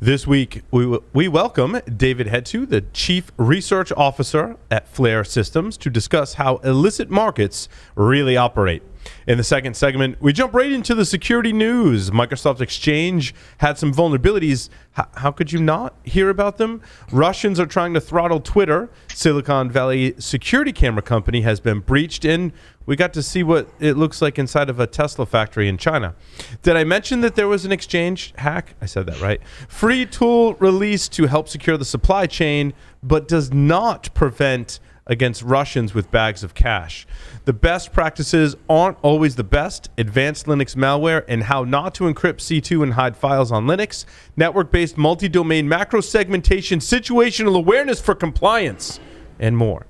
This week, we welcome David Hétu, the Chief Research Officer at Flare Systems, to discuss how illicit markets really operate. In the second segment, we jump right into the security news. Microsoft Exchange had some vulnerabilities. How could you not hear about them? Russians are trying to throttle Twitter. Silicon Valley security camera company has been breached, and we got to see what it looks like inside of a Tesla factory in China. Did I mention that there was an Exchange hack? I said that right. Free tool released to help secure the supply chain, but does not prevent against Russians with bags of cash. The best practices aren't always the best. Advanced Linux malware and how not to encrypt C2 and hide files on Linux. Network-based multi-domain macro segmentation, situational awareness for compliance, and more.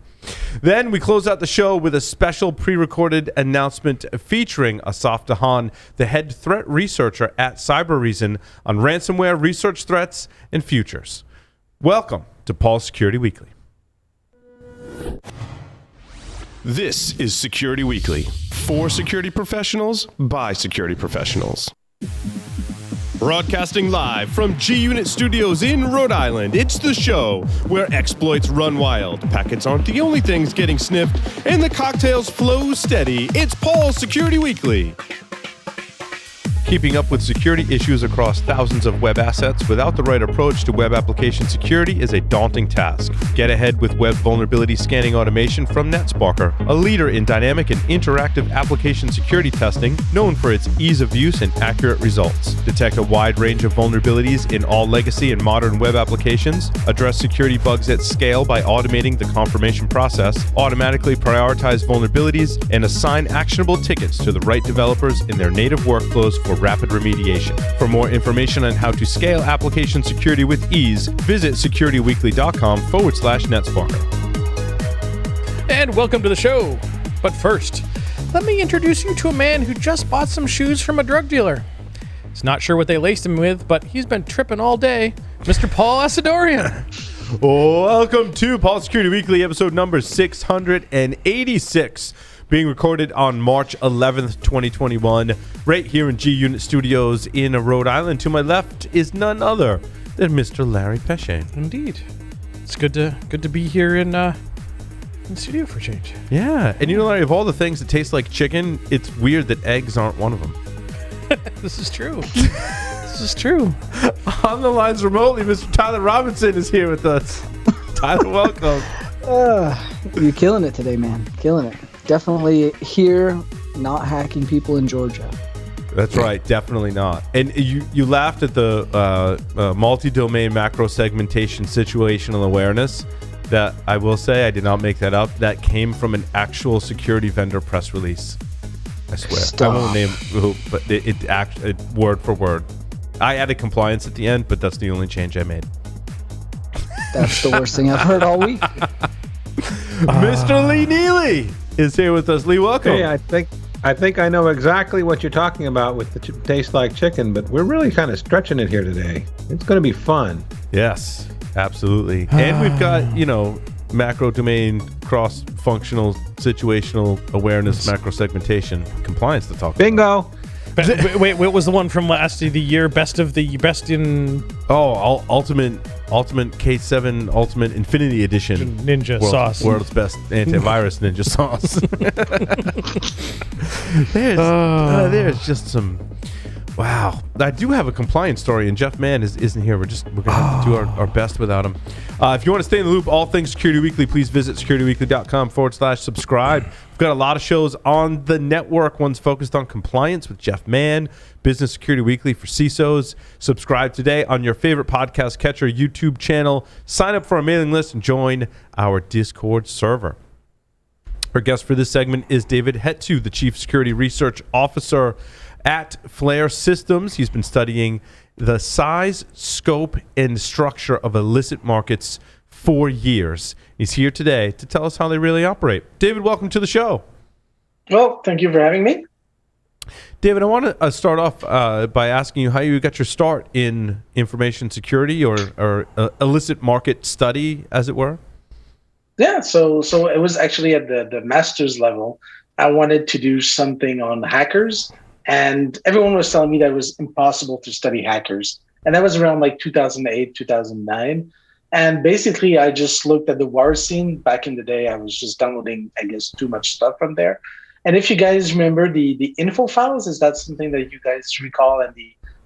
Then we close out the show with a special pre-recorded announcement featuring Asaf Dahan, the head threat researcher at Cybereason, on ransomware research threats and futures. Welcome to Paul's Security Weekly. This is Security Weekly, for security professionals, by security professionals. Broadcasting live from G-Unit Studios in Rhode Island, it's the show where exploits run wild, packets aren't the only things getting sniffed, and the cocktails flow steady. It's Paul's Security Weekly. Keeping up with security issues across thousands of web assets without the right approach to web application security is a daunting task. Get ahead with web vulnerability scanning automation from NetSparker, a leader in dynamic and interactive application security testing, known for its ease of use and accurate results. Detect a wide range of vulnerabilities in all legacy and modern web applications, address security bugs at scale by automating the confirmation process, automatically prioritize vulnerabilities, and assign actionable tickets to the right developers in their native workflows for rapid remediation. For more information on how to scale application security with ease, visit securityweekly.com/NetSparker. And welcome to the show. But first, let me introduce you to a man who just bought some shoes from a drug dealer. He's not sure what they laced him with, but he's been tripping all day. Mr. Paul Asadorian. Welcome to Paul's Security Weekly, episode number 686. Being recorded on March 11th, 2021, right here in G-Unit Studios in Rhode Island. To my left is none other than Mr. Larry Pesce. Indeed. It's good to be here in the studio for a change. Yeah, and you know, Larry, of all the things that taste like chicken, it's weird that eggs aren't one of them. This is true. This is true. On the lines remotely, Mr. Tyler Robinson is here with us. Tyler, welcome. You're killing it today, man. Killing it. Definitely here, not hacking people in Georgia. That's right, definitely not. And you laughed at the multi-domain macro segmentation situational awareness. That I will say, I did not make that up. That came from an actual security vendor press release. I swear. Stop. I won't name who, but it word for word. I added compliance at the end, but that's the only change I made. That's the worst thing I've heard all week. Mr. Lee Neely is here with us. Lee, welcome. Hey, I think I know exactly what you're talking about with the taste like chicken, but we're really kind of stretching it here today. It's going to be fun. Yes, absolutely. And we've got, macro domain, cross-functional, situational awareness, macro segmentation, compliance to talk about. Bingo. Wait, what was the one from last year? Best in... Oh, Ultimate K7 Ultimate Infinity Edition. Ninja sauce. World's best antivirus ninja sauce. There's just some... Wow. I do have a compliance story, and Jeff Mann isn't here. We're going to have to do our best without him. If you want to stay in the loop, all things Security Weekly, please visit securityweekly.com/subscribe. We've got a lot of shows on the network. One's focused on compliance with Jeff Mann, Business Security Weekly for CISOs. Subscribe today on your favorite podcast catcher, YouTube channel. Sign up for our mailing list and join our Discord server. Our guest for this segment is David Hétu, the Chief Security Research Officer at Flare Systems. He's been studying the size, scope, and structure of illicit markets for years. He's here today to tell us how they really operate. David, welcome to the show. Well, thank you for having me. David, I want to start off by asking you how you got your start in information security or illicit market study, as it were. Yeah, so it was actually at the master's level. I wanted to do something on hackers, and everyone was telling me that it was impossible to study hackers. And that was around like 2008, 2009. And basically, I just looked at the war scene. Back in the day, I was just downloading, I guess, too much stuff from there. And if you guys remember the info files, is that something that you guys recall, and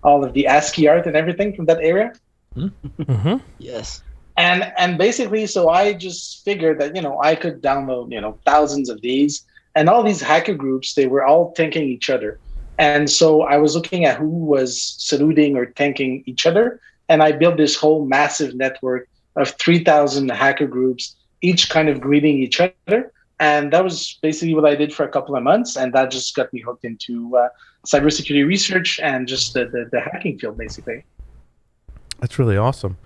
all of the ASCII art and everything from that area? Mm-hmm. Yes. And basically, so I just figured that I could download thousands of these, and all these hacker groups, they were all tanking each other. And so I was looking at who was saluting or tanking each other, and I built this whole massive network of 3,000 hacker groups, each kind of greeting each other. And that was basically what I did for a couple of months, and that just got me hooked into cybersecurity research and just the hacking field, basically. That's really awesome.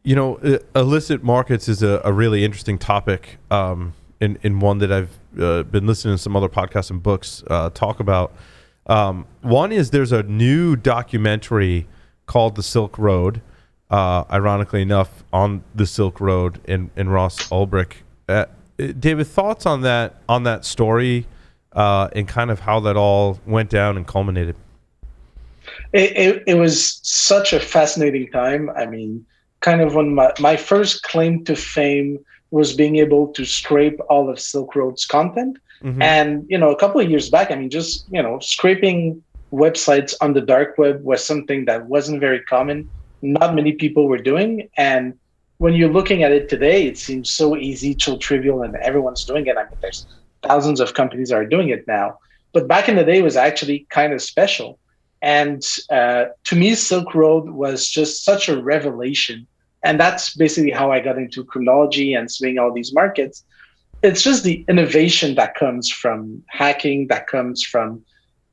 Illicit markets is a really interesting topic, and one that I've been listening to some other podcasts and books talk about. One is there's a new documentary called The Silk Road, ironically enough, on the Silk Road in Ross Ulbricht. David, thoughts on that story and kind of how that all went down and culminated? It was such a fascinating time. I mean, kind of when my first claim to fame was being able to scrape all of Silk Road's content. Mm-hmm. And, a couple of years back, I mean, just, scraping websites on the dark web was something that wasn't very common. Not many people were doing. And when you're looking at it today, it seems so easy, so trivial, and everyone's doing it. I mean, there's thousands of companies are doing it now. But back in the day, it was actually kind of special. And to me, Silk Road was just such a revelation. And that's basically how I got into criminology and studying all these markets. It's just the innovation that comes from hacking, that comes from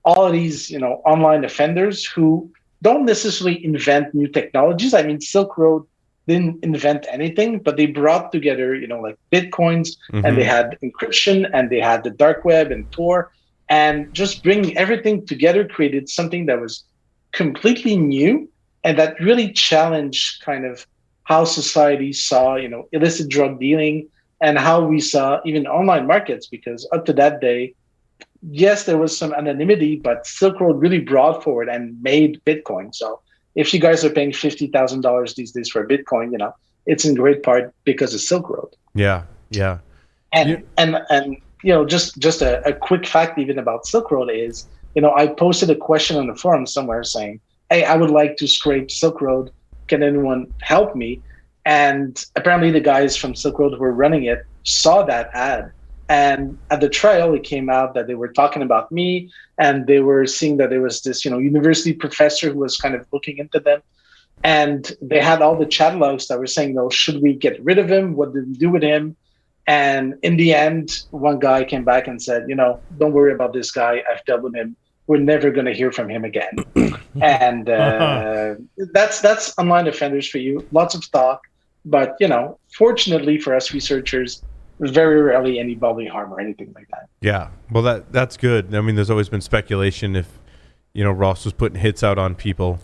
all of these, online offenders who don't necessarily invent new technologies. I mean, Silk Road didn't invent anything, but they brought together, like Bitcoins, mm-hmm. and they had encryption, and they had the dark web and Tor. And just bringing everything together created something that was completely new and that really challenged kind of how society saw, illicit drug dealing and how we saw even online markets. Because up to that day, yes, there was some anonymity, but Silk Road really brought forward and made Bitcoin. So if you guys are paying $50,000 these days for Bitcoin, it's in great part because of Silk Road. Yeah, yeah. And just a quick fact even about Silk Road is, I posted a question on the forum somewhere saying, hey, I would like to scrape Silk Road. Can anyone help me? And apparently the guys from Silk Road who were running it saw that ad. And at the trial, it came out that they were talking about me, and they were seeing that there was this, university professor who was kind of looking into them. And they had all the chat logs that were saying, should we get rid of him? What did we do with him? And in the end, one guy came back and said, don't worry about this guy. I've dealt with him. We're never going to hear from him again. And that's online offenders for you. Lots of talk. But, fortunately for us researchers, very rarely any bodily harm or anything like that. Yeah. Well, that's good. I mean, there's always been speculation if, Ross was putting hits out on people.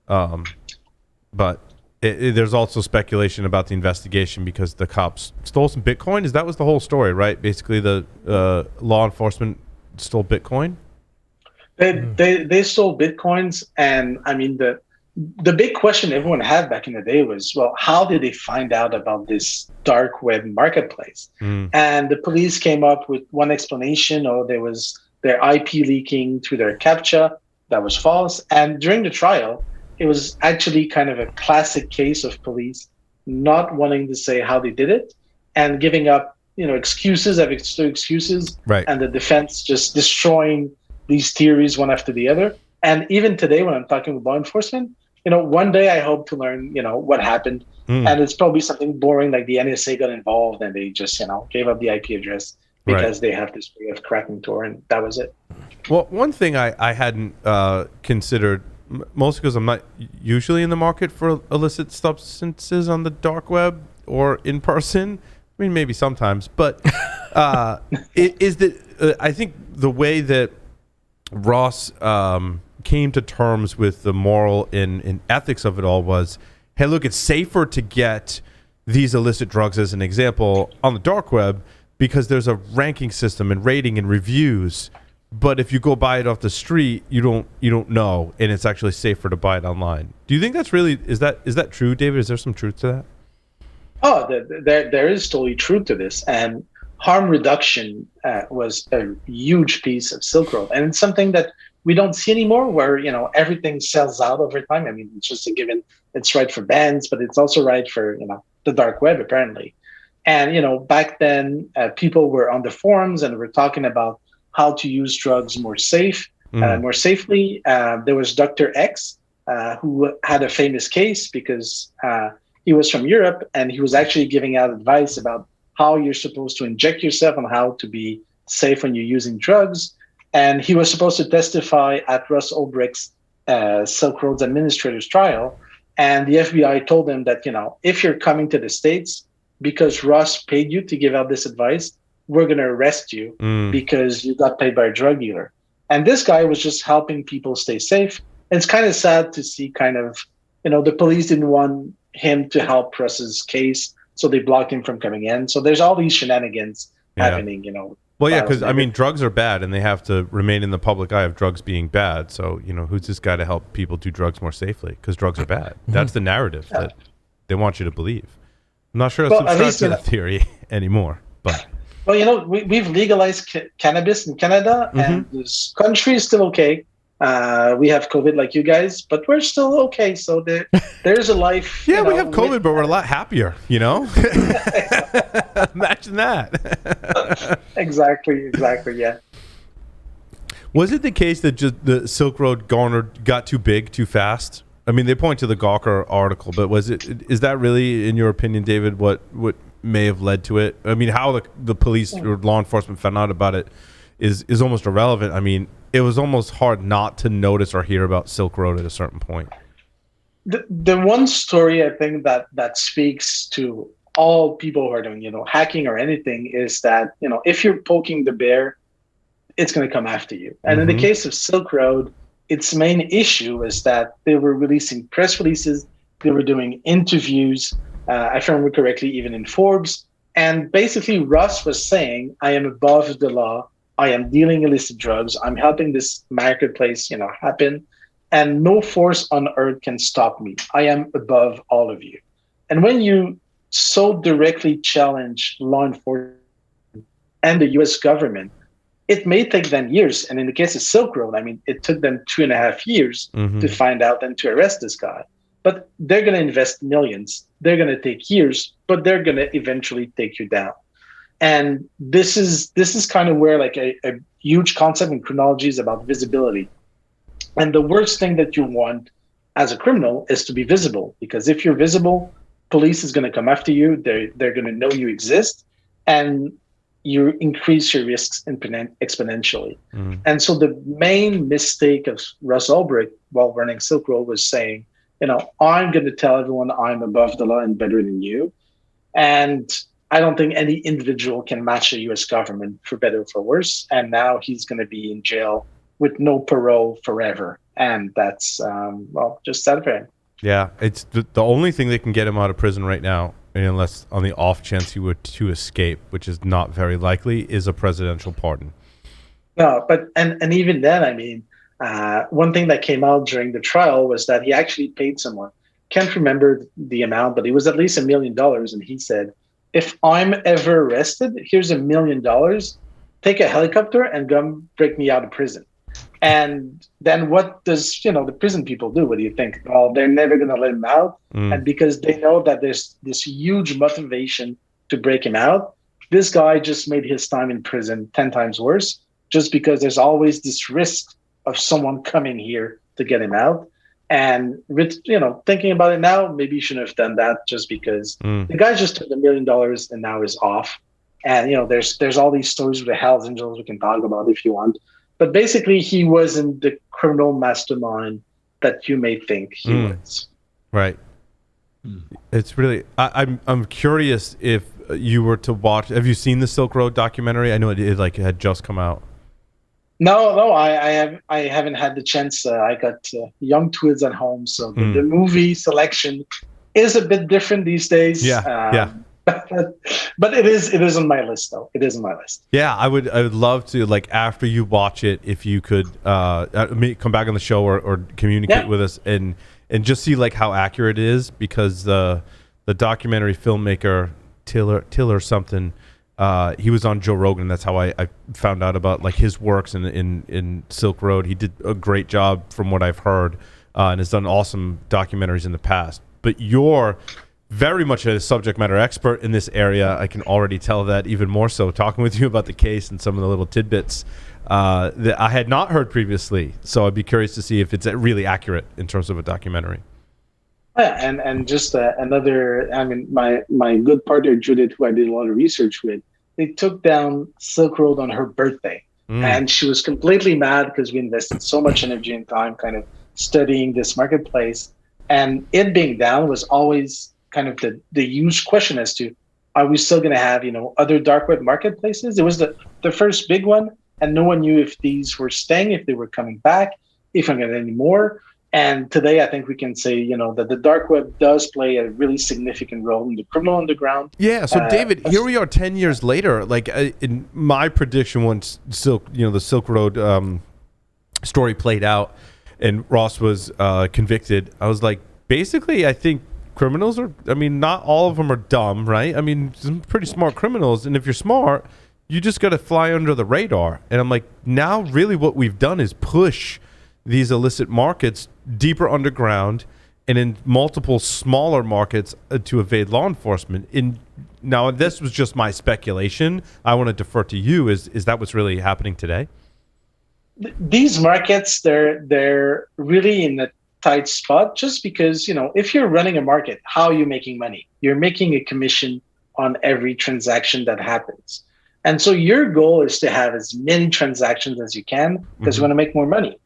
But there's also speculation about the investigation because the cops stole some Bitcoin. That was the whole story, right? Basically, the law enforcement stole Bitcoin. They stole Bitcoins, and I mean the big question everyone had back in the day was, well, how did they find out about this dark web marketplace? And the police came up with one explanation, there was their IP leaking through their CAPTCHA. That was false. And during the trial, it was actually kind of a classic case of police not wanting to say how they did it and giving up, excuses after excuses, right? And the defense just destroying these theories one after the other. And even today, when I'm talking with law enforcement, one day I hope to learn, what happened. And it's probably something boring like the NSA got involved and they just, gave up the IP address because they have this way of cracking Tor, and that was it. Well, one thing I hadn't considered, mostly because I'm not usually in the market for illicit substances on the dark web or in person. I mean, maybe sometimes, but is that I think the way that Ross came to terms with the moral and ethics of it all was, hey, look, it's safer to get these illicit drugs, as an example, on the dark web because there's a ranking system and rating and reviews. but if you go buy it off the street, you don't know, and it's actually safer to buy it online. Do you think that's really is that true, David? Is there some truth to that? Oh, there is totally truth to this, and harm reduction was a huge piece of Silk Road, and it's something that we don't see anymore, where everything sells out over time. I mean, it's just a given. It's right for bands, but it's also right for the dark web, apparently. And back then, people were on the forums and were talking about how to use drugs more safely. There was Dr. X, who had a famous case because he was from Europe, and he was actually giving out advice about how you're supposed to inject yourself and how to be safe when you're using drugs. And he was supposed to testify at Russ Ulbricht's Silk Road's administrator's trial. And the FBI told him that, if you're coming to the States because Russ paid you to give out this advice, we're going to arrest you because you got paid by a drug dealer. And this guy was just helping people stay safe. And it's kind of sad to see the police didn't want him to help Russ's case, so they blocked him from coming in. So there's all these shenanigans happening, Well, yeah, because drugs are bad, and they have to remain in the public eye of drugs being bad. So, who's this guy to help people do drugs more safely? Because drugs are bad. That's the narrative that they want you to believe. I'm not sure I subscribe to that theory anymore, but. Well, we've legalized cannabis in Canada, and this country is still okay. We have COVID like you guys, but we're still okay. So there's a life. Yeah, we have COVID, but we're a lot happier, Imagine that. Exactly, yeah. Was it the case that just the Silk Road got too big too fast? I mean, they point to the Gawker article, but is that really, in your opinion, David, what may have led to it? I mean, how the police or law enforcement found out about it is almost irrelevant. I mean, it was almost hard not to notice or hear about Silk Road at a certain point. The one story I think that speaks to all people who are doing, hacking or anything is that, if you're poking the bear, it's going to come after you. And in the case of Silk Road, its main issue is that they were releasing press releases, they were doing interviews, if I remember correctly, even in Forbes. And basically Russ was saying, I am above the law. I am dealing illicit drugs. I'm helping this marketplace, happen. And no force on earth can stop me. I am above all of you. And when you so directly challenge law enforcement and the US government, it may take them years. And in the case of Silk Road, I mean, it took them 2.5 years to find out and to arrest this guy. But they're going to invest millions. They're going to take years, but they're going to eventually take you down. And this is kind of where a huge concept in criminology is about visibility. And the worst thing that you want as a criminal is to be visible, because if you're visible, police is going to come after you. They're going to know you exist, and you increase your risks exponentially. And so the main mistake of Russ Ulbricht while running Silk Road was saying, I'm going to tell everyone I'm above the law and better than you. And I don't think any individual can match the U.S. government, for better or for worse. And now he's going to be in jail with no parole forever. And that's, just sad for him. Yeah, it's the only thing that can get him out of prison right now, unless on the off chance he were to escape, which is not very likely, is a presidential pardon. No, but and even then, I mean, one thing that came out during the trial was that he actually paid someone. Can't remember the amount, but it was at least $1 million. And he said, if I'm ever arrested, here's $1 million. Take a helicopter and come break me out of prison. And then what does the prison people do? What do you think? Well, they're never going to let him out. And because they know that there's this huge motivation to break him out, this guy just made his time in prison 10 times worse, just because there's always this risk of someone coming here to get him out. And with thinking about it now, maybe you shouldn't have done that, just because the guy just took $1 million and now is off. And there's all these stories with the Hells Angels we can talk about if you want. But basically, he wasn't the criminal mastermind that you may think he was. Right. It's really. I'm curious if you were to watch. Have you seen the Silk Road documentary? I know it had just come out. No, I haven't had the chance. I got young kids at home, so the movie selection is a bit different these days. Yeah. But it is on my list though. It is on my list. Yeah, I would love to, like, after you watch it, if you could come back on the show or communicate with us and just see like how accurate it is, because the documentary filmmaker Tiller something, he was on Joe Rogan. That's how I found out about like his works in Silk Road. He did a great job from what I've heard, and has done awesome documentaries in the past. But you're very much a subject matter expert in this area. I can already tell that, even more so talking with you about the case and some of the little tidbits that I had not heard previously. So I'd be curious to see if it's really accurate in terms of a documentary. Yeah, and just another. I mean, my good partner Judith, who I did a lot of research with, they took down Silk Road on her birthday, and she was completely mad because we invested so much energy and time, kind of studying this marketplace, and it being down was always kind of the huge question as to, are we still going to have other dark web marketplaces? It was the first big one, and no one knew if these were staying, if they were coming back, if I'm going to get any more. And today, I think we can say, that the dark web does play a really significant role in the criminal underground. Yeah. So, David, here we are 10 years later. Like, in my prediction, once the Silk Road story played out and Ross was convicted, I was like, basically, I think criminals are, not all of them are dumb, right? Some pretty smart criminals. And if you're smart, you just got to fly under the radar. And I'm like, now really what we've done is push these illicit markets deeper underground and in multiple smaller markets to evade law enforcement. Now, this was just my speculation. I want to defer to you. Is that what's really happening today? These markets, they're really in a tight spot, just because, if you're running a market, how are you making money? You're making a commission on every transaction that happens. And so your goal is to have as many transactions as you can, because you want to make more money.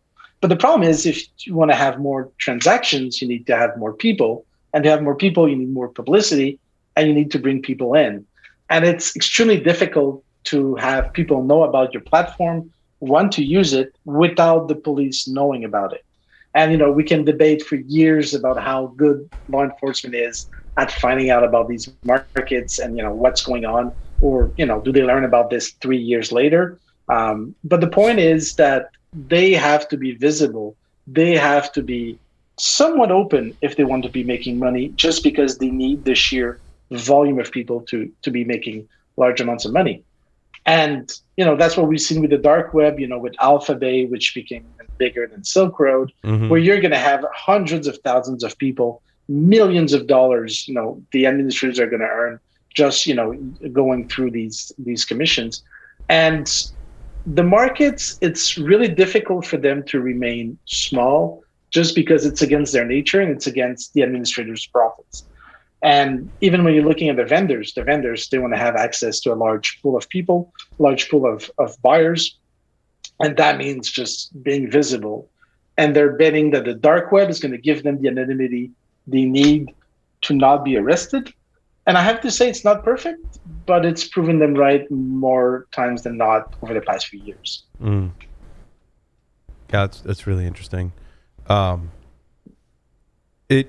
But the problem is, if you want to have more transactions, you need to have more people. And to have more people, you need more publicity, and you need to bring people in. And it's extremely difficult to have people know about your platform, want to use it, without the police knowing about it. And, we can debate for years about how good law enforcement is at finding out about these markets and, what's going on, or, do they learn about this 3 years later? But the point is that they have to be visible. They have to be somewhat open if they want to be making money, just because they need the sheer volume of people to be making large amounts of money. And, that's what we've seen with the dark web, with Alphabay, which became bigger than Silk Road, where you're going to have hundreds of thousands of people, millions of dollars, the administrators are going to earn just, going through these commissions. And the markets, it's really difficult for them to remain small, just because it's against their nature and it's against the administrators' profits. And even when you're looking at the vendors, they want to have access to a large pool of people, large pool of buyers. And that means just being visible. And they're betting that the dark web is going to give them the anonymity they need to not be arrested. And I have to say, it's not perfect, but it's proven them right more times than not over the past few years. Yeah, that's really interesting. Do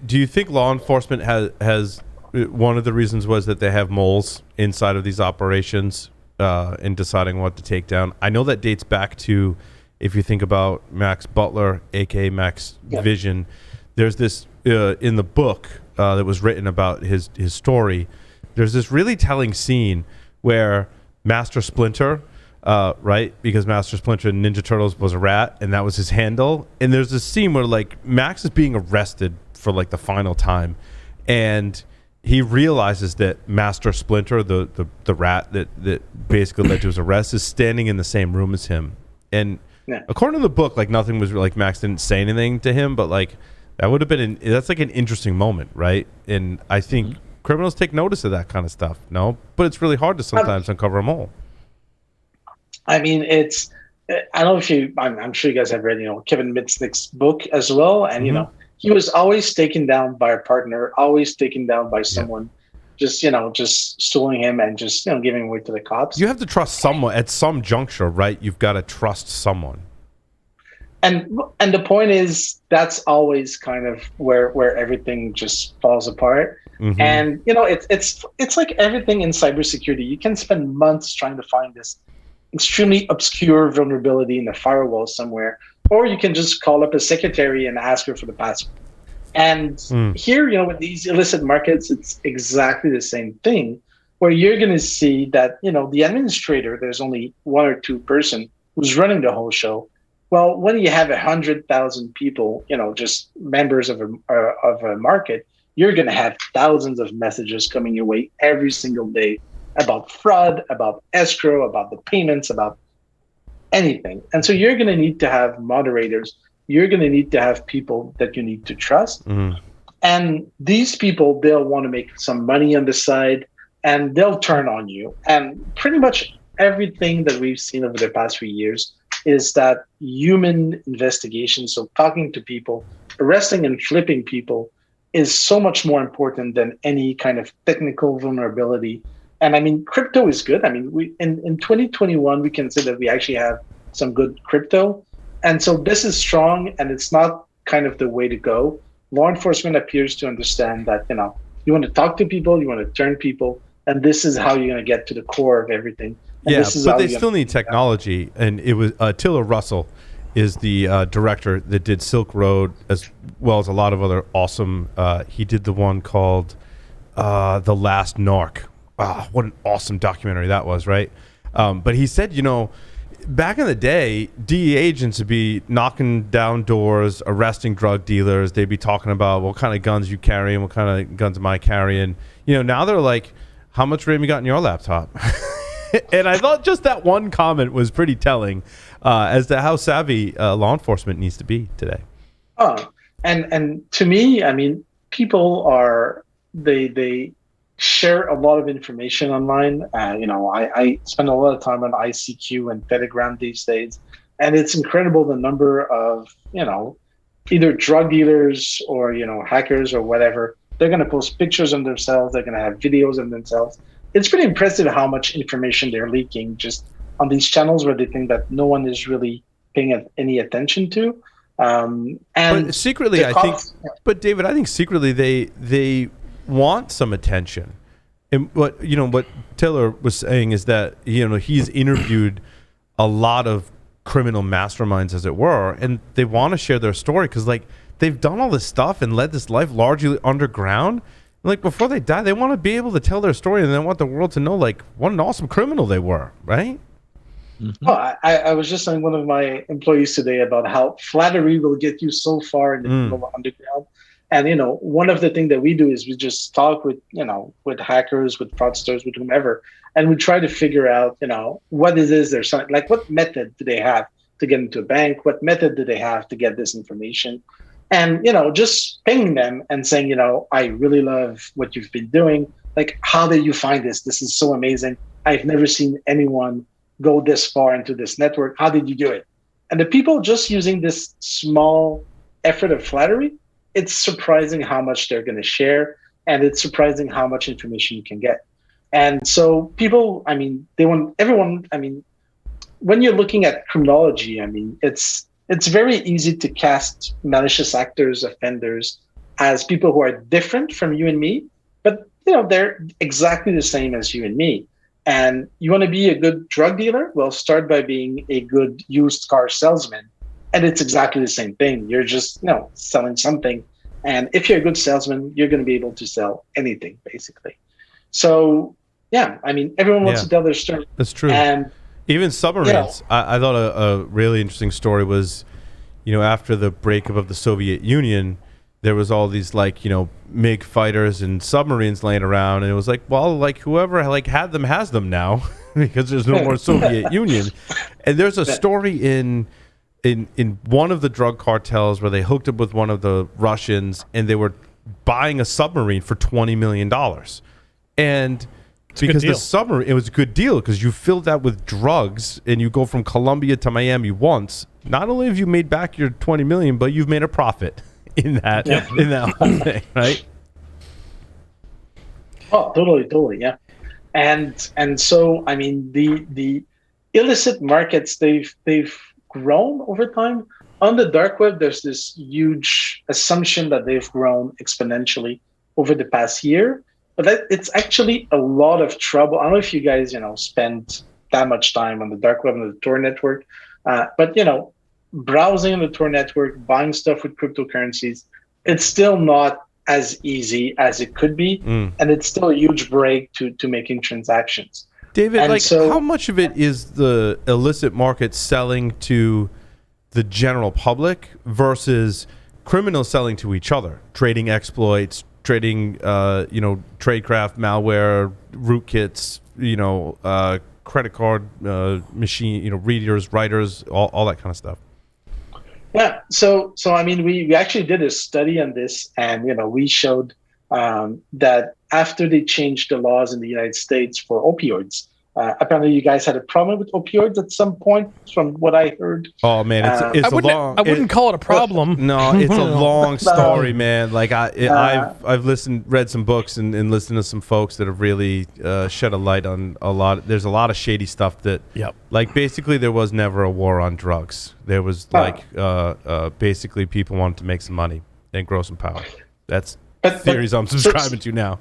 you think law enforcement has one of the reasons was that they have moles inside of these operations in deciding what to take down? I know that dates back to, if you think about Max Butler, aka Max Vision, there's this in the book that was written about his story. There's this really telling scene where Master Splinter, right? Because Master Splinter in Ninja Turtles was a rat, and that was his handle. And there's this scene where like Max is being arrested for like the final time, and he realizes that Master Splinter, the rat that basically led to his arrest, is standing in the same room as him. And according to the book, like nothing was like, Max didn't say anything to him, but like that would have been that's like an interesting moment, right? And I think criminals take notice of that kind of stuff. No, but it's really hard to sometimes uncover them all. I mean, it's, I don't know if you, I'm sure you guys have read, Kevin Mitnick's book as well. And, he was always taken down by a partner, always taken down by someone, just stealing him and just, giving away to the cops. You have to trust someone at some juncture, right? You've got to trust someone. and the point is that's always kind of where everything just falls apart. Mhm. And it's like everything in cybersecurity. You can spend months trying to find this extremely obscure vulnerability in a firewall somewhere, or you can just call up a secretary and ask her for the password. And here, with these illicit markets, it's exactly the same thing, where you're going to see that, the administrator, there's only one or two person who's running the whole show. Well, when you have 100,000 people, just members of a market, you're going to have thousands of messages coming your way every single day about fraud, about escrow, about the payments, about anything. And so you're going to need to have moderators. You're going to need to have people that you need to trust. And these people, they'll want to make some money on the side, and they'll turn on you. And pretty much everything that we've seen over the past few years is that human investigation, so talking to people, arresting and flipping people, is so much more important than any kind of technical vulnerability. And I mean, crypto is good. I mean, we in 2021, we can say that we actually have some good crypto. And so this is strong, and it's not kind of the way to go. Law enforcement appears to understand that, you want to talk to people, you want to turn people, and this is how you're going to get to the core of everything. And Yeah, this is but how they you're still gonna- need technology, and it was Tiller Russell is the director that did Silk Road as well as a lot of other awesome. He did the one called The Last Narc. Ah, what an awesome documentary that was, right? But he said, back in the day, DEA agents would be knocking down doors, arresting drug dealers. They'd be talking about what kind of guns you carry and what kind of guns am I carrying. Now they're like, how much RAM you got in your laptop? And I thought just that one comment was pretty telling as to how savvy law enforcement needs to be today. Oh, and to me, I mean, people are they share a lot of information online. I spend a lot of time on ICQ and Telegram these days, and it's incredible the number of either drug dealers or hackers or whatever. They're going to post pictures of themselves. They're going to have videos of themselves. It's pretty impressive how much information they're leaking just on these channels where they think that no one is really paying any attention to. And But secretly, the I think. cops- But David, I think secretly they want some attention. And what Taylor was saying is that he's interviewed a lot of criminal masterminds, as it were, and they want to share their story because they've done all this stuff and led this life largely underground. Like before they die, they want to be able to tell their story, and they want the world to know what an awesome criminal they were, right? Well, I was just telling one of my employees today about how flattery will get you so far in the criminal underground. And one of the things that we do is we just talk with with hackers, with fraudsters, with whomever, and we try to figure out what it is they're selling. Like, what method do they have to get into a bank? What method do they have to get this information? And just pinging them and saying, I really love what you've been doing. Like, how did you find this? This is so amazing. I've never seen anyone go this far into this network. How did you do it? And the people just using this small effort of flattery, it's surprising how much they're going to share, and it's surprising how much information you can get. And so people, I mean, they want everyone. I mean, when you're looking at criminology, I mean, it's very easy to cast malicious actors, offenders, as people who are different from you and me, but they're exactly the same as you and me. And you want to be a good drug dealer? Well, start by being a good used car salesman. And it's exactly the same thing. You're just selling something. And if you're a good salesman, you're going to be able to sell anything, basically. So, yeah, I mean, everyone wants to tell their story. That's true. And even submarines. I thought a really interesting story was, after the breakup of the Soviet Union, there was all these MiG fighters and submarines laying around, and it was whoever had them has them now because there's no more Soviet Union. And there's a story in one of the drug cartels where they hooked up with one of the Russians, and they were buying a submarine for $20 million. And because the submarine, it was a good deal because you filled that with drugs and you go from Colombia to Miami once. Not only have you made back your $20 million, but you've made a profit in that whole thing, right? Oh, totally, yeah. And so I mean the illicit markets they've grown over time, on the dark web, there's this huge assumption that they've grown exponentially over the past year, but it's actually a lot of trouble. I don't know if you guys, spend that much time on the dark web and the Tor network, but browsing on the Tor network, buying stuff with cryptocurrencies, it's still not as easy as it could be, and it's still a huge break to making transactions. David, And so, how much of it is the illicit market selling to the general public versus criminals selling to each other, trading exploits, trading, tradecraft, malware, rootkits, credit card machine, readers, writers, all that kind of stuff? Yeah. So I mean, we actually did a study on this, and we showed that after they changed the laws in the United States for opioids, apparently you guys had a problem with opioids at some point, from what I heard. Oh man, it's I wouldn't call it a problem. No, it's a long story, man. Like I've read some books and listened to some folks that have really shed a light on a lot. There's a lot of shady stuff that, like basically there was never a war on drugs. There was basically people wanted to make some money and grow some power. That's theories I'm subscribing to now.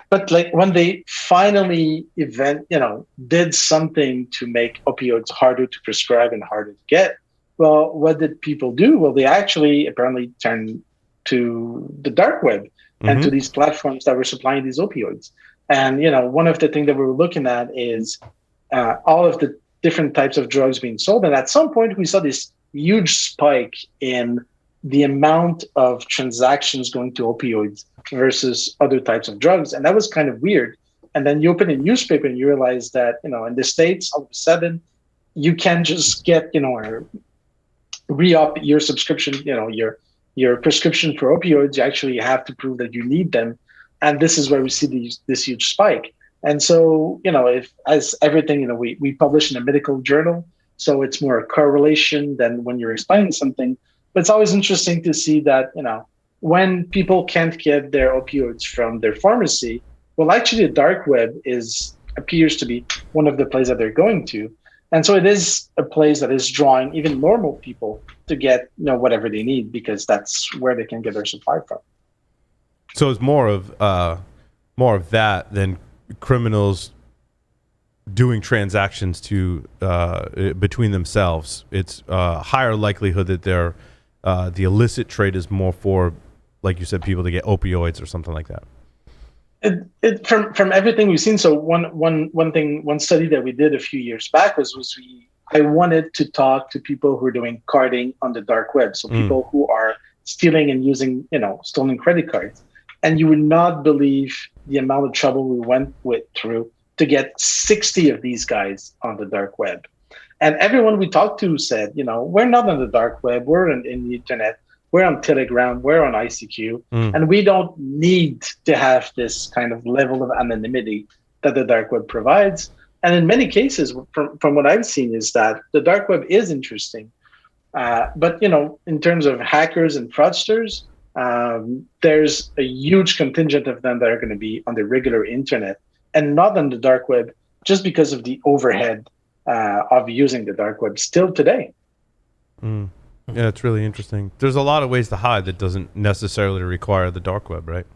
But like when they finally did something to make opioids harder to prescribe and harder to get, well, what did people do? Well, they actually apparently turned to the dark web and to these platforms that were supplying these opioids. And one of the things that we were looking at is all of the different types of drugs being sold. And at some point, we saw this huge spike in the amount of transactions going to opioids versus other types of drugs. And that was kind of weird. And then you open a newspaper and you realize that, in the States, all of a sudden, you can just get, or re-up your subscription, your prescription for opioids. You actually have to prove that you need them. And this is where we see this huge spike. And so, if as everything, we publish in a medical journal, so it's more a correlation than when you're explaining something. But it's always interesting to see that, when people can't get their opioids from their pharmacy, well, actually the dark web appears to be one of the places that they're going to. And so it is a place that is drawing even normal people to get, whatever they need, because that's where they can get their supply from. So it's more of that than criminals doing transactions between themselves. It's higher likelihood that the illicit trade is more for, like you said, people to get opioids or something like that. From everything we've seen. So one study that we did a few years back I wanted to talk to people who are doing carding on the dark web. So people who are stealing and using, stolen credit cards. And you would not believe the amount of trouble we went through to get 60 of these guys on the dark web. And everyone we talked to said, we're not on the dark web, we're in the internet, we're on Telegram, we're on ICQ, and we don't need to have this kind of level of anonymity that the dark web provides. And in many cases, from what I've seen, is that the dark web is interesting. But, in terms of hackers and fraudsters, there's a huge contingent of them that are going to be on the regular internet and not on the dark web, just because of the overhead of using the dark web still today. Yeah, it's really interesting. There's a lot of ways to hide that doesn't necessarily require the dark web, right?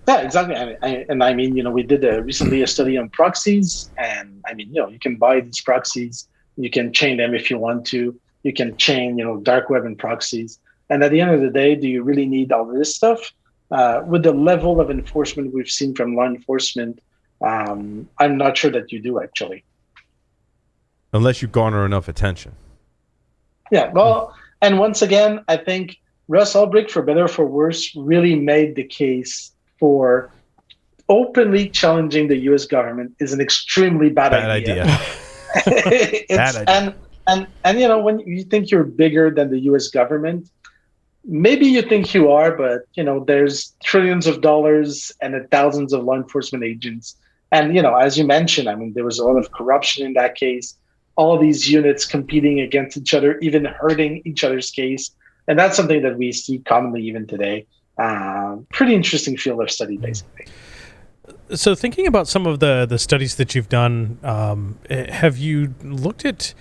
Yeah, exactly. I mean, we did recently a study on proxies, and I mean, you can buy these proxies, you can chain them if you want to, you can chain, dark web and proxies. And at the end of the day, do you really need all this stuff? With the level of enforcement we've seen from law enforcement, I'm not sure that you do, actually. Unless you garner enough attention. Yeah, well, and once again, I think Russ Ulbricht, for better or for worse, really made the case for openly challenging the U.S. government is an extremely bad idea. Bad idea. And when you think you're bigger than the U.S. government, maybe you think you are, but there's trillions of dollars and thousands of law enforcement agents, and as you mentioned, I mean, there was a lot of corruption in that case. All these units competing against each other, even hurting each other's case. And that's something that we see commonly even today. Pretty interesting field of study, basically. So thinking about some of the studies that you've done, have you looked at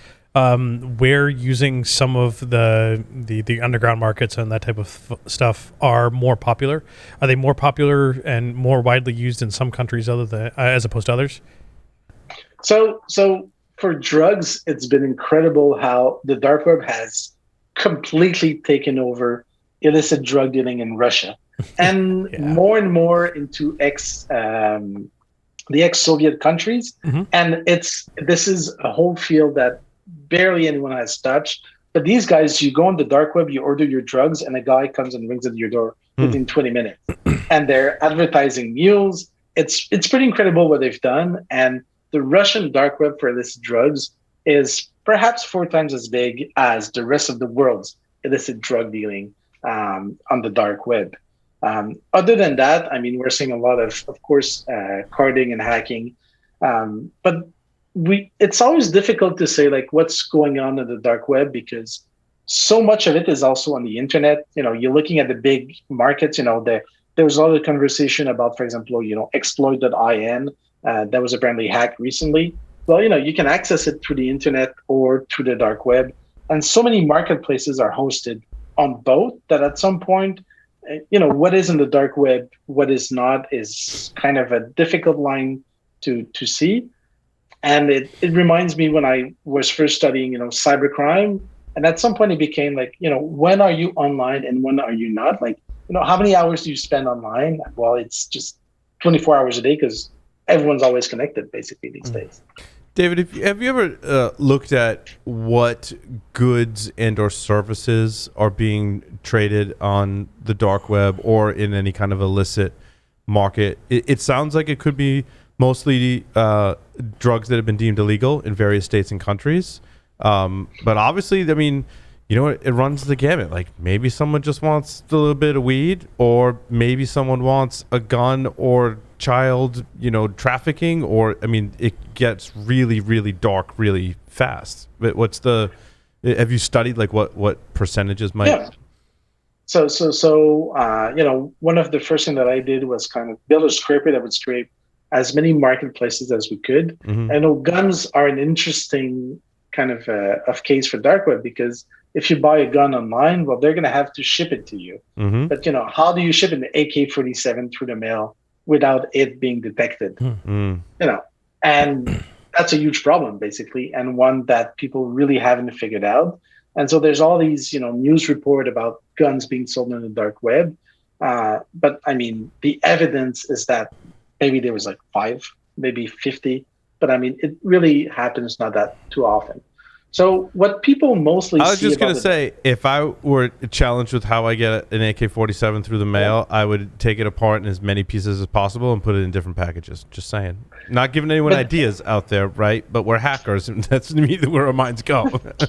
where using some of the underground markets and that type of stuff are more popular? Are they more popular and more widely used in some countries other than as opposed to others? So for drugs, it's been incredible how the dark web has completely taken over illicit drug dealing in Russia, and more and more into the ex-Soviet countries. And this is a whole field that barely anyone has touched. But these guys, you go on the dark web, you order your drugs, and a guy comes and rings at your door within 20 minutes. And they're advertising mules. It's pretty incredible what they've done. And the Russian dark web for illicit drugs is perhaps 4 times as big as the rest of the world's illicit drug dealing on the dark web. Other than that, I mean, we're seeing a lot of course, carding and hacking. But it's always difficult to say like what's going on in the dark web, because so much of it is also on the internet. You know, you're looking at the big markets. You know, there was a lot of conversation about, for example, exploit.in that was apparently hacked recently. Well, you can access it through the internet or through the dark web, and so many marketplaces are hosted on both that at some point, what is in the dark web, what is not, is kind of a difficult line to see. And it reminds me when I was first studying, cybercrime. And at some point it became like, when are you online and when are you not? Like, how many hours do you spend online? Well, it's just 24 hours a day because everyone's always connected basically these days. David, have you ever looked at what goods and or services are being traded on the dark web or in any kind of illicit market? It sounds like it could be mostly drugs that have been deemed illegal in various states and countries. But obviously, I mean, it runs the gamut. Like maybe someone just wants a little bit of weed, or maybe someone wants a gun or child, trafficking, or I mean, it gets really, really dark really fast. But have you studied like what percentages might? Yeah. So one of the first thing that I did was kind of build a scraper that would scrape as many marketplaces as we could. I know guns are an interesting kind of case for dark web, because if you buy a gun online, well, they're going to have to ship it to you. But how do you ship an AK-47 through the mail without it being detected? And that's a huge problem basically, and one that people really haven't figured out. And so there's all these news report about guns being sold on the dark web, but I mean the evidence is that maybe there was like 5, maybe 50, but I mean it really happens not that too often. So what people mostly I was just going to say, if I were challenged with how I get an AK-47 through the mail, I would take it apart in as many pieces as possible and put it in different packages. Just saying. Not giving anyone ideas out there, right? But we're hackers, and that's immediately where our minds go. but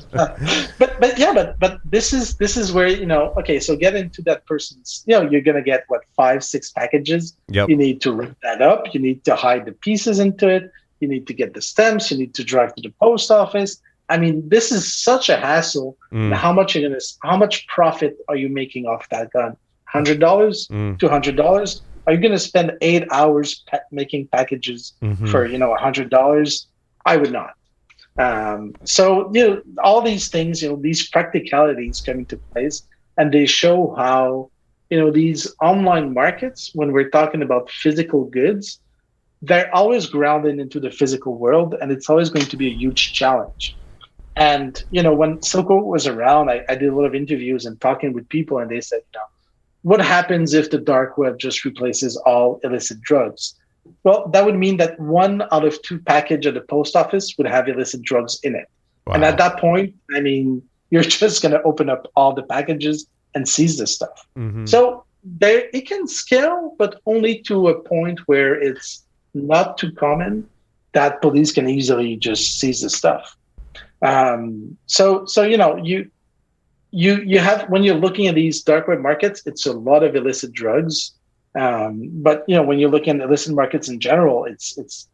this is where, okay, so get into that person's, you're going to get 5, 6 packages. Yep. You need to rip that up. You need to hide the pieces into it. You need to get the stamps. You need to drive to the post office. I mean, this is such a hassle. How much profit are you making off that gun? $100, $200? Are you going to spend 8 hours making packages for $100? I would not. So all these things, these practicalities come into place, and they show how these online markets, when we're talking about physical goods, they're always grounded into the physical world, and it's always going to be a huge challenge. And, when Silk Road was around, I did a lot of interviews and talking with people, and they said, what happens if the dark web just replaces all illicit drugs? Well, that would mean that 1 out of 2 package at the post office would have illicit drugs in it. Wow. And at that point, I mean, you're just going to open up all the packages and seize this stuff. So it can scale, but only to a point where it's not too common that police can easily just seize the stuff. So you have, when you're looking at these dark web markets, it's a lot of illicit drugs. But when you're looking at illicit markets in general, it's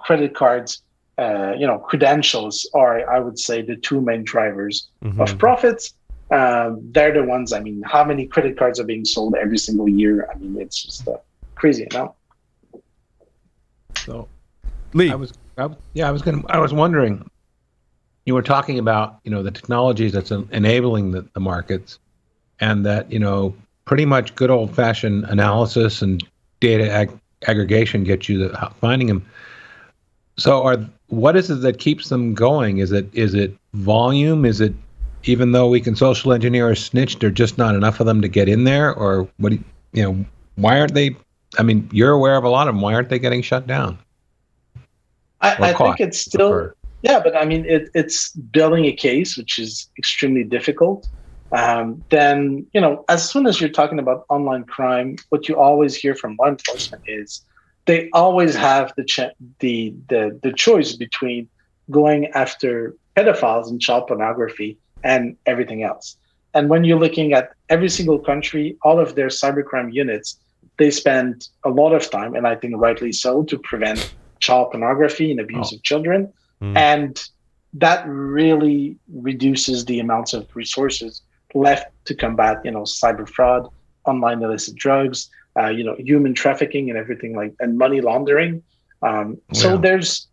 credit cards, credentials are, I would say, the 2 main drivers of profits. They're the ones. I mean, how many credit cards are being sold every single year? I mean, it's just crazy, So, Lee, I was wondering. you were talking about, the technologies that's enabling the markets, and that, pretty much good old-fashioned analysis and data aggregation gets you finding them. So what is it that keeps them going? Is it volume? Is it, even though we can social engineer or snitch, there are just not enough of them to get in there? Or what? Why aren't they? I mean, you're aware of a lot of them. Why aren't they getting shut down? I think it's still, but I mean, it's building a case, which is extremely difficult. Then, as soon as you're talking about online crime, what you always hear from law enforcement is they always have the choice between going after pedophiles and child pornography and everything else. And when you're looking at every single country, all of their cybercrime units, they spend a lot of time, and I think rightly so, to prevent child pornography and abuse of children. And that really reduces the amounts of resources left to combat, cyber fraud, online illicit drugs, human trafficking and everything and money laundering. So there's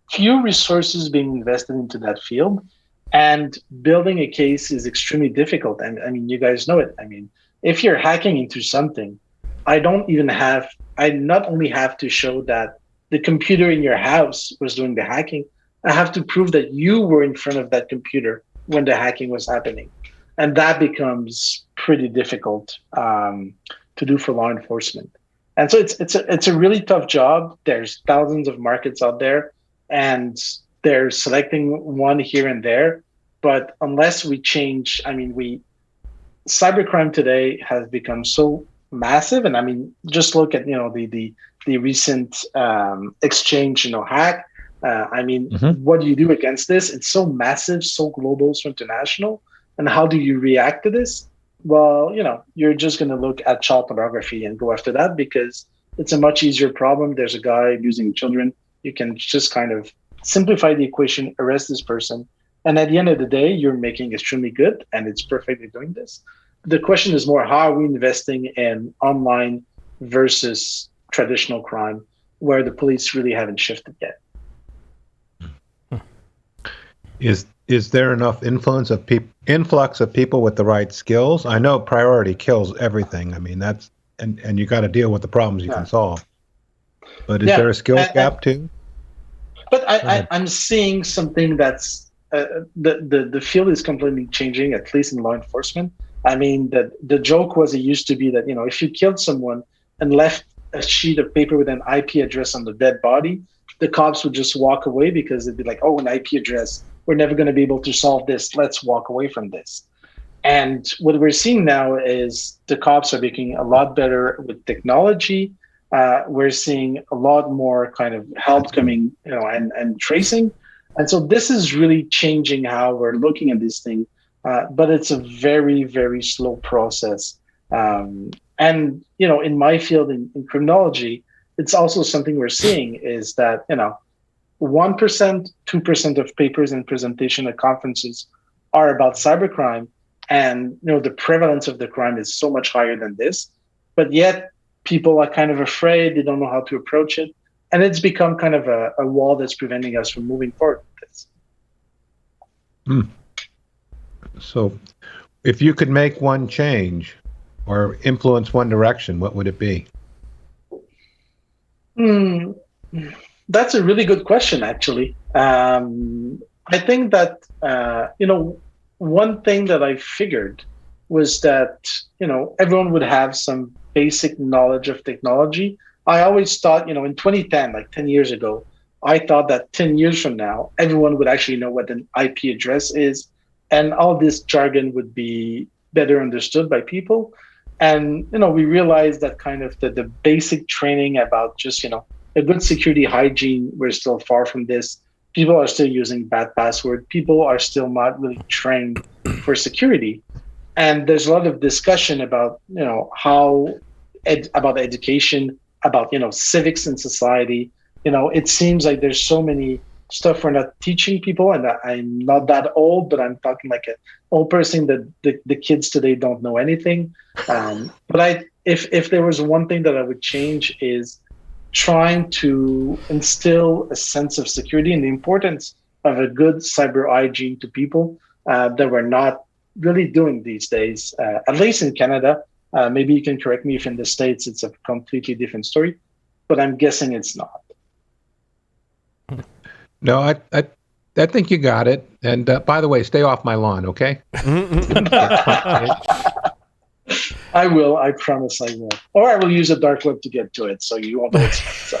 few resources being invested into that field, and building a case is extremely difficult. And I mean, you guys know it. I mean, if you're hacking into something, I not only have to show that the computer in your house was doing the hacking, I have to prove that you were in front of that computer when the hacking was happening. And that becomes pretty difficult to do for law enforcement. And so it's a really tough job. There's thousands of markets out there, and they're selecting one here and there. But unless we change, I mean, cybercrime today has become so massive. And I mean, just look at, the recent exchange, hack. What do you do against this? It's so massive, so global, so international. And how do you react to this? Well, you're just going to look at child pornography and go after that because it's a much easier problem. There's a guy abusing children. You can just kind of simplify the equation, arrest this person. And at the end of the day, you're making extremely good, and it's perfectly doing this. The question is more, how are we investing in online versus traditional crime, where the police really haven't shifted yet? Is there enough influx of people with the right skills? I know priority kills everything. I mean, that's and you got to deal with the problems you can solve. But is there a skills gap too? But I'm seeing something that's the field is completely changing, at least in law enforcement. I mean, the joke was, it used to be that, if you killed someone and left a sheet of paper with an IP address on the dead body, the cops would just walk away because they'd be like, oh, an IP address, we're never going to be able to solve this. Let's walk away from this. And what we're seeing now is the cops are making a lot better with technology. We're seeing a lot more kind of help coming, and tracing. And so this is really changing how we're looking at this thing. But it's a very, very slow process. And, in my field in criminology, it's also something we're seeing is that, 1%, 2% of papers and presentation at conferences are about cybercrime. And, the prevalence of the crime is so much higher than this. But yet people are kind of afraid. They don't know how to approach it. And it's become kind of a wall that's preventing us from moving forward with this. So if you could make one change or influence one direction, what would it be? That's a really good question, actually. I think that, one thing that I figured was that, everyone would have some basic knowledge of technology. I always thought, in 2010, like 10 years ago, I thought that 10 years from now, everyone would actually know what an IP address is, and all this jargon would be better understood by people. And, we realized that kind of the basic training about just, a good security hygiene, we're still far from this. People are still using bad password. People are still not really trained for security. And there's a lot of discussion about, about education, about, civics in society. It seems like there's so many stuff we're not teaching people. And I'm not that old, but I'm talking like an old person that the kids today don't know anything. But if there was one thing that I would change is trying to instill a sense of security and the importance of a good cyber hygiene to people that we're not really doing these days, at least in Canada. Maybe you can correct me if in the States it's a completely different story, but I'm guessing it's not. No, I think you got it. And by the way, stay off my lawn, okay? I will. I promise I will. Or I will use a dark web to get to it, so you won't know it's so.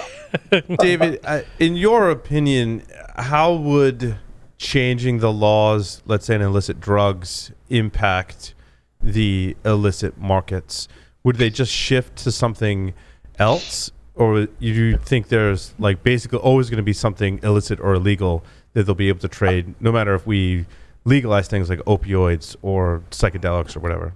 David, in your opinion, how would changing the laws, let's say in illicit drugs, impact the illicit markets? Would they just shift to something else? Or you think there's like basically always going to be something illicit or illegal that they'll be able to trade, no matter if we legalize things like opioids or psychedelics or whatever?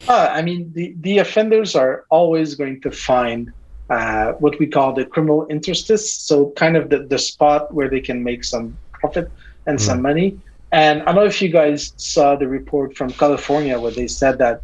I mean, the offenders are always going to find what we call the criminal interstice, so kind of the spot where they can make some profit and some money. And I don't know if you guys saw the report from California where they said that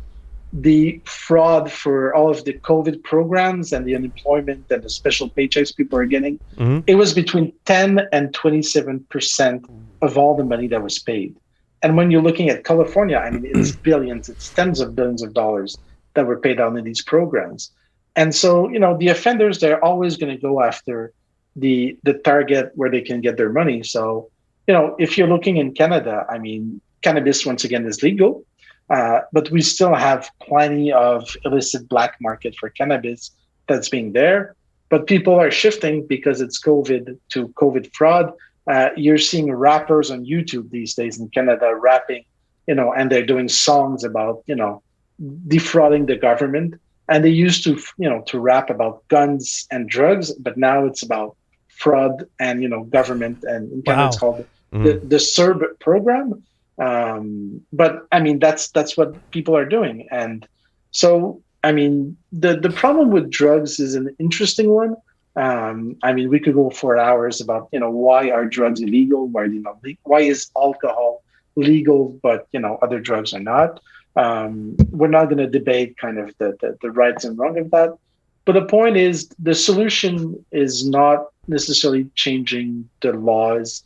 the fraud for all of the COVID programs and the unemployment and the special paychecks people are getting, it was between 10 and 27% of all the money that was paid. And when you're looking at California, I mean, it's billions, it's tens of billions of dollars that were paid out in these programs. And so, you know, the offenders, they're always going to go after the target where they can get their money. So, you know, if you're looking in Canada, I mean, cannabis, once again, is legal, but we still have plenty of illicit black market for cannabis that's being there. But people are shifting because it's COVID to COVID fraud. You're seeing rappers on YouTube these days in Canada rapping, you know, and they're doing songs about, you know, defrauding the government. And they used to, you know, to rap about guns and drugs, but now it's about fraud and, you know, government. And in Canada, it's called the CERB program. But I mean, that's what people are doing. And so, I mean, the problem with drugs is an interesting one. I mean, we could go for hours about, you know, why are drugs illegal? Why is alcohol legal, but, you know, other drugs are not? We're not going to debate kind of the rights and wrong of that. But the point is, the solution is not necessarily changing the laws.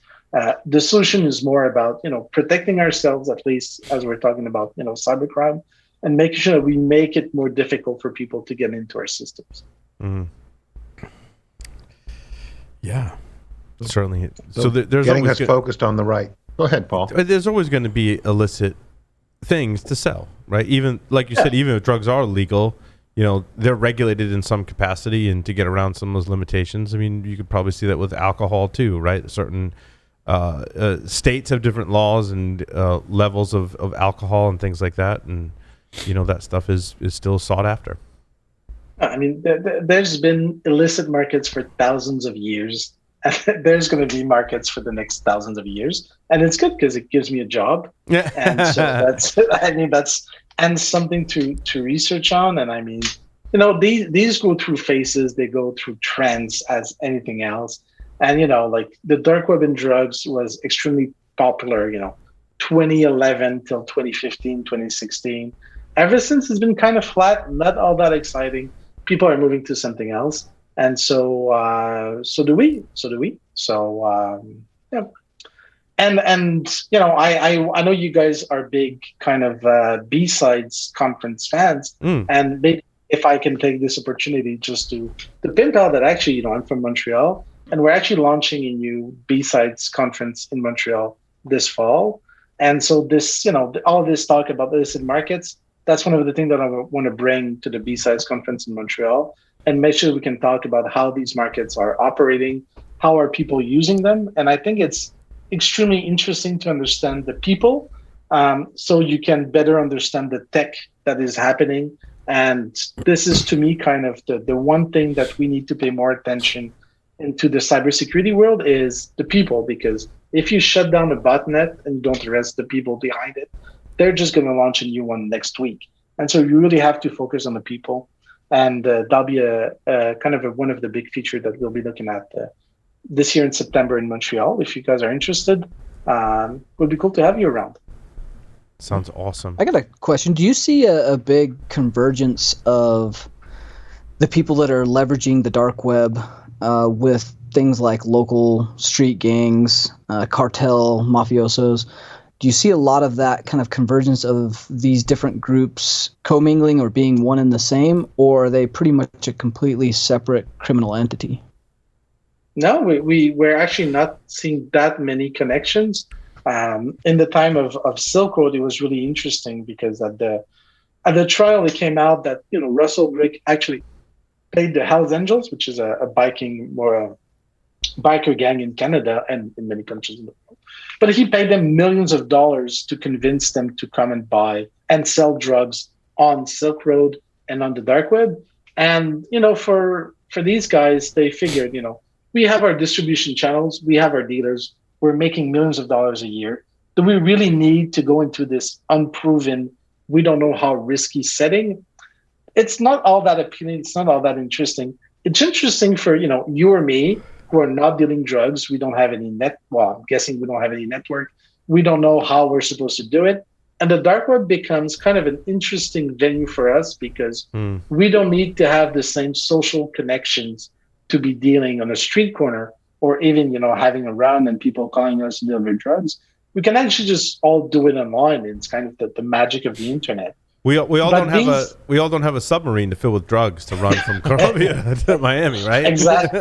The solution is more about, you know, protecting ourselves, at least as we're talking about, you know, cybercrime, and making sure that we make it more difficult for people to get into our systems. Yeah, certainly. So there's getting always us focused on the right. Go ahead, Paul. There's always going to be illicit things to sell, right? Even like you said, even if drugs are legal, you know, they're regulated in some capacity, and to get around some of those limitations, I mean, you could probably see that with alcohol too, right? Certain states have different laws and levels of alcohol and things like that, and you know, that stuff is still sought after. I mean, there's been illicit markets for thousands of years. There's going to be markets for the next thousands of years, and it's good because it gives me a job. Yeah, and so that's something to research on. And I mean, you know, these go through phases, they go through trends as anything else. And you know, like the dark web in drugs was extremely popular, you know, 2011 till 2015, 2016. Ever since, it's been kind of flat, not all that exciting. People are moving to something else, and so do we. So yeah. And you know, I know you guys are big kind of B-Sides conference fans, and maybe if I can take this opportunity just to pimp out that actually, you know, I'm from Montreal, and we're actually launching a new B-Sides conference in Montreal this fall. And so this, you know, all this talk about illicit markets, that's one of the things that I want to bring to the B-Sides conference in Montreal, and make sure we can talk about how these markets are operating, how are people using them. And I think it's extremely interesting to understand the people, so you can better understand the tech that is happening. And this is, to me, kind of the one thing that we need to pay more attention into the cybersecurity world is the people, because if you shut down a botnet and you don't arrest the people behind it, they're just going to launch a new one next week. And so you really have to focus on the people. And that'll be a kind of one of the big features that we'll be looking at this year in September in Montreal. If you guys are interested, it would be cool to have you around. Sounds awesome. I got a question. Do you see a big convergence of the people that are leveraging the dark web with things like local street gangs, cartel mafiosos. Do you see a lot of that kind of convergence of these different groups commingling or being one and the same, or are they pretty much a completely separate criminal entity? No, we're actually not seeing that many connections. In the time of Silk Road, it was really interesting because at the trial, it came out that Russell Brick actually paid the Hells Angels, which is a biker gang in Canada and in many countries in the world. But he paid them millions of dollars to convince them to come and buy and sell drugs on Silk Road and on the dark web. And for these guys, they figured, we have our distribution channels, we have our dealers, we're making millions of dollars a year. Do we really need to go into this unproven, we don't know how risky setting? It's not all that appealing. It's not all that interesting. It's interesting for, you or me who are not dealing drugs. We don't have any I'm guessing we don't have any network. We don't know how we're supposed to do it. And the dark web becomes kind of an interesting venue for us because we don't need to have the same social connections to be dealing on a street corner or even, having a run and people calling us to deliver drugs. We can actually just all do it online. It's kind of the magic of the internet. We all don't have a submarine to fill with drugs to run from Colombia to Miami, right? Exactly.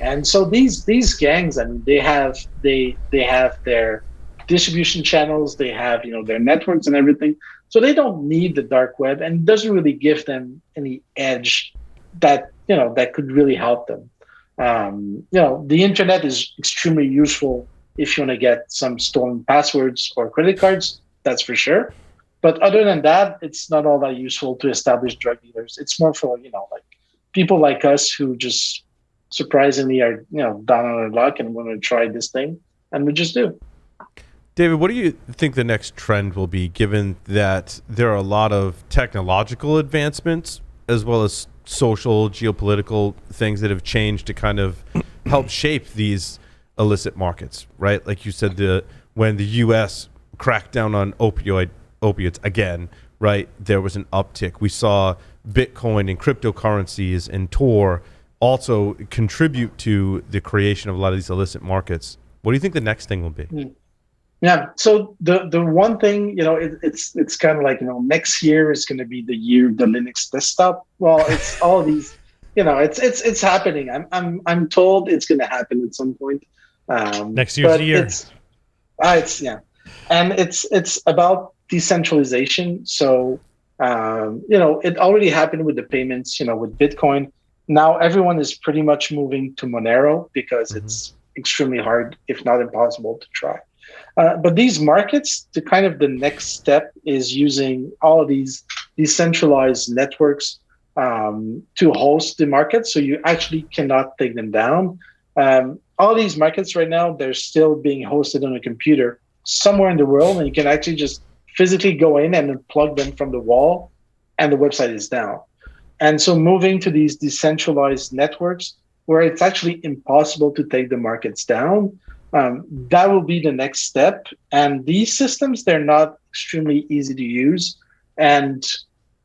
And so these gangs, I mean, they have their distribution channels, they have their networks and everything. So they don't need the dark web, and it doesn't really give them any edge that that could really help them. The internet is extremely useful if you want to get some stolen passwords or credit cards. That's for sure. But other than that, it's not all that useful to establish drug dealers. It's more for, like people like us who just surprisingly are, down on our luck and want to try this thing. And we just do. David, what do you think the next trend will be, given that there are a lot of technological advancements as well as social, geopolitical things that have changed to kind of help shape these illicit markets, right? Like you said, when the U.S. cracked down on opiates again, right, there was an uptick. We saw Bitcoin and cryptocurrencies and Tor also contribute to the creation of a lot of these illicit markets. What do you think the next thing will be? Yeah, so the one thing, it's kind of like, next year is going to be the year of the Linux desktop. Well, it's all these, it's happening. I'm told it's going to happen at some point. Next year's the year. And it's about decentralization. So, it already happened with the payments, with Bitcoin. Now everyone is pretty much moving to Monero because it's extremely hard, if not impossible, to try. But these markets, the next step is using all of these decentralized networks to host the market. So you actually cannot take them down. All these markets right now, they're still being hosted on a computer somewhere in the world, and you can actually just physically go in and then plug them from the wall, and the website is down. And so moving to these decentralized networks where it's actually impossible to take the markets down, that will be the next step. And these systems, they're not extremely easy to use. And,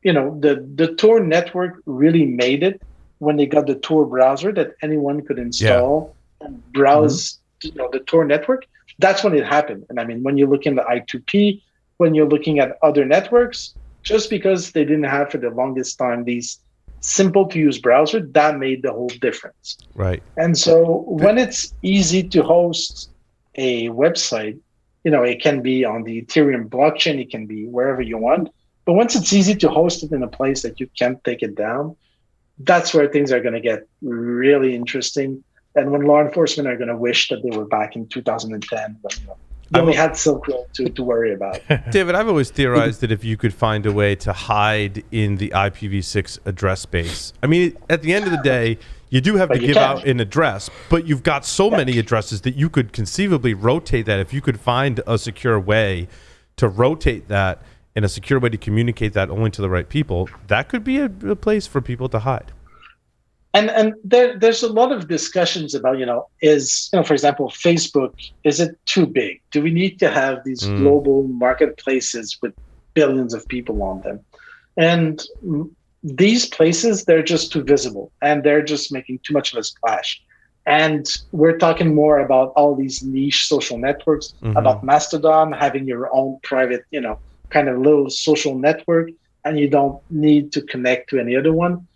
the Tor network really made it when they got the Tor browser that anyone could install and browse, the Tor network. That's when it happened. And I mean, when you're looking at I2P, when you're looking at other networks, just because they didn't have for the longest time these simple to use browser, that made the whole difference. Right. And so when it's easy to host a website, it can be on the Ethereum blockchain, it can be wherever you want. But once it's easy to host it in a place that you can't take it down, that's where things are going to get really interesting. And when law enforcement are going to wish that they were back in 2010, but they only had Silk Road to worry about. David, I've always theorized that if you could find a way to hide in the IPv6 address space, I mean, at the end of the day, you do have to give out an address, but you've got so many addresses that you could conceivably rotate that. If you could find a secure way to rotate that and a secure way to communicate that only to the right people, that could be a place for people to hide. And there's a lot of discussions about, for example, Facebook, is it too big? Do we need to have these global marketplaces with billions of people on them? And these places, they're just too visible and they're just making too much of a splash. And we're talking more about all these niche social networks, about Mastodon having your own private, kind of little social network, and you don't need to connect to any other one.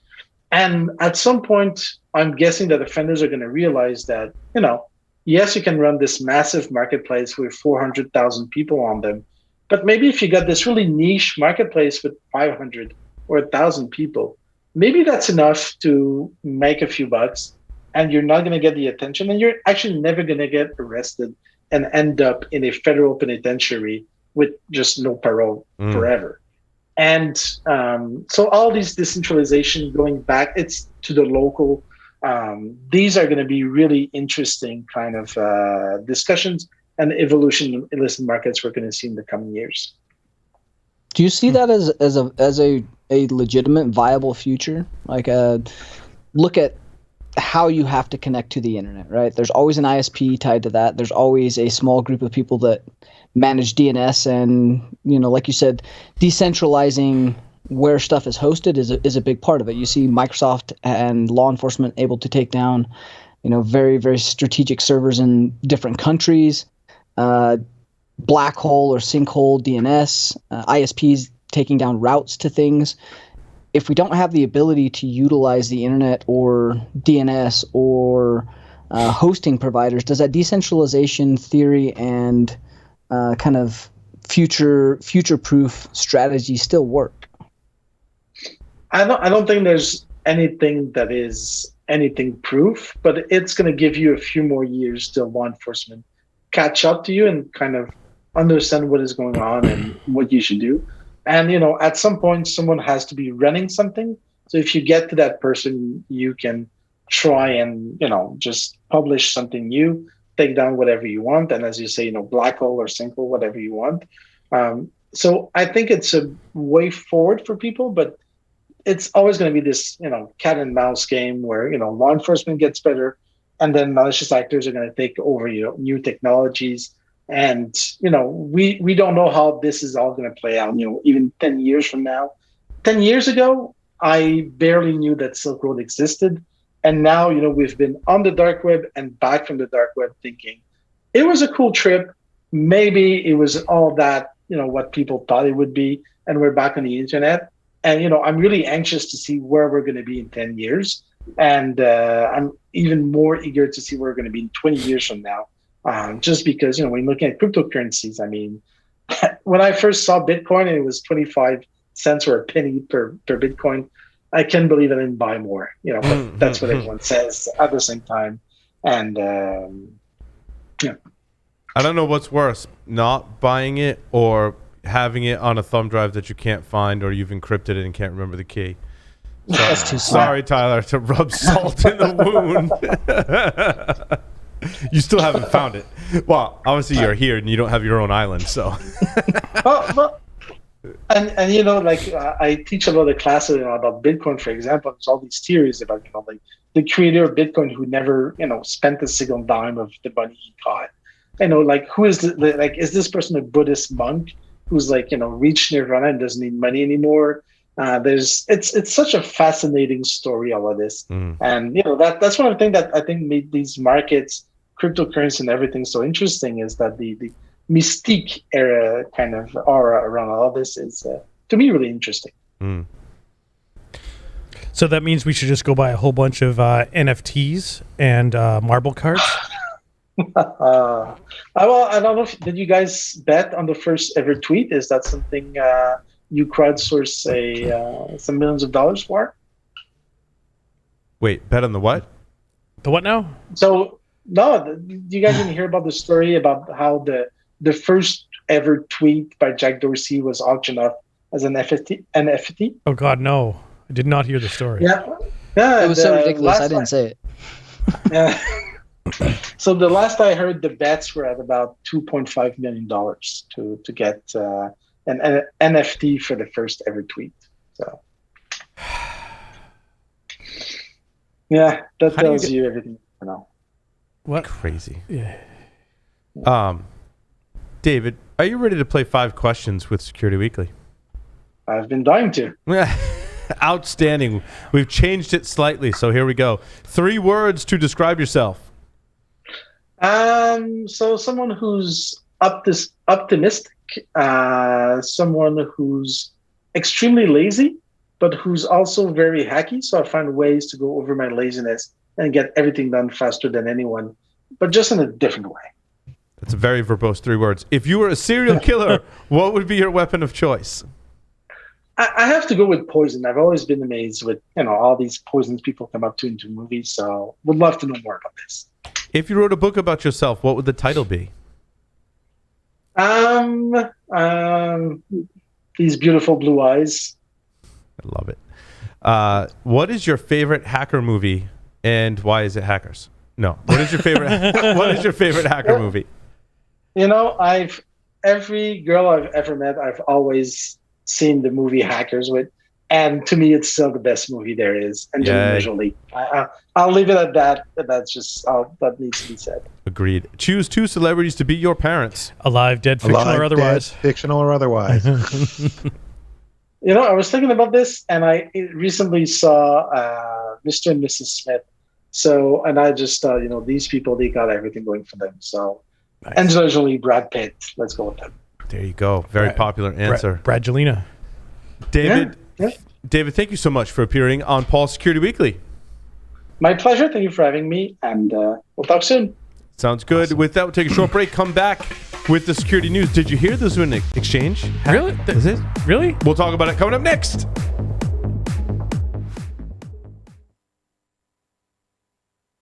And at some point, I'm guessing that offenders are going to realize that, yes, you can run this massive marketplace with 400,000 people on them, but maybe if you got this really niche marketplace with 500 or 1,000 people, maybe that's enough to make a few bucks, and you're not going to get the attention, and you're actually never going to get arrested and end up in a federal penitentiary with just no parole forever. And so all these decentralization going back, it's to the local. These are going to be really interesting kind of discussions and evolution in illicit markets we're going to see in the coming years. Do you see that as a legitimate, viable future? Like, look at how you have to connect to the internet, right? There's always an ISP tied to that. There's always a small group of people that manage DNS, and like you said, decentralizing where stuff is hosted is a big part of it. You see Microsoft and law enforcement able to take down, very, very strategic servers in different countries. Black hole or sinkhole DNS, ISPs taking down routes to things. If we don't have the ability to utilize the internet or DNS or hosting providers, does that decentralization theory and kind of future-proof strategy still work? I don't think there's anything that is anything proof, but it's going to give you a few more years till law enforcement catch up to you and kind of understand what is going on and what you should do. And, at some point, someone has to be running something. So if you get to that person, you can try and, just publish something new, take down whatever you want. And as you say, black hole or sinkhole, whatever you want. So I think it's a way forward for people, but it's always going to be this, cat and mouse game where, law enforcement gets better and then malicious actors are going to take over, new technologies. And, we don't know how this is all going to play out, even 10 years from now. 10 years ago, I barely knew that Silk Road existed. And now, we've been on the dark web and back from the dark web thinking it was a cool trip. Maybe it was all that, what people thought it would be. And we're back on the internet. And, I'm really anxious to see where we're going to be in 10 years. And I'm even more eager to see where we're going to be in 20 years from now. Just because, when looking at cryptocurrencies, I mean, when I first saw Bitcoin and it was 25 cents or a penny per Bitcoin, I can't believe I didn't buy more, but that's what everyone says at the same time. And, I don't know what's worse, not buying it or having it on a thumb drive that you can't find or you've encrypted it and can't remember the key. So, That's too smart. Sorry, Tyler, to rub salt in the wound. You still haven't found it. Well, obviously you're here and you don't have your own island, so. And I teach a lot of classes about Bitcoin, for example. There's all these theories about like the creator of Bitcoin who never spent a single dime of the money he got. Who is is this person a Buddhist monk who's reached nirvana and doesn't need money anymore? It's such a fascinating story, all of this, and that's one of the things that I think made these markets, cryptocurrency and everything so interesting is that the mystique era kind of aura around all of this is to me really interesting. So that means we should just go buy a whole bunch of NFTs and marble cards. Well, I don't know. Did you guys bet on the first ever tweet? Is that something you crowdsource some millions of dollars for? Wait, bet on the what? The what now? So no, you guys didn't hear about the story about how the first ever tweet by Jack Dorsey was auctioned off as an NFT? Oh God, no! I did not hear the story. Yeah, It was so ridiculous. I didn't say it. Yeah. So the last I heard, the bets were at about $2.5 million to get an NFT for the first ever tweet. So yeah, that tells you everything you know. What? Crazy. Yeah. David, are you ready to play 5 questions with Security Weekly? I've been dying to. Outstanding. We've changed it slightly, so here we go. 3 words to describe yourself. So someone who's optimistic, someone who's extremely lazy, but who's also very hacky. So I find ways to go over my laziness and get everything done faster than anyone, but just in a different way. That's a very verbose 3 words. If you were a serial killer, what would be your weapon of choice? I have to go with poison. I've always been amazed with all these poisons people come up to into movies. So would love to know more about this. If you wrote a book about yourself, what would the title be? These beautiful blue eyes. I love it. What is your favorite hacker movie, and why is it hackers? No. What is your favorite? What is your favorite hacker movie? Every girl I've ever met, I've always seen the movie Hackers with, and to me, it's still the best movie there is. And visually, I'll leave it at that. That's just all that needs to be said. Agreed. Choose 2 celebrities to be your parents. Alive, dead, fictional, or otherwise. Dead, fictional or otherwise. I was thinking about this, and I recently saw Mr. and Mrs. Smith. So, and I just thought, these people, they got everything going for them. So, nice. Angelina Jolie, Brad Pitt, let's go with them. There you go. Very popular answer. Bradgelina. David, David, thank you so much for appearing on Paul's Security Weekly. My pleasure. Thank you for having me, and we'll talk soon. Sounds good. Awesome. With that, we'll take a short break. Come back with the security news. Did you hear this was an exchange? Really? Is it? Really? We'll talk about it coming up next.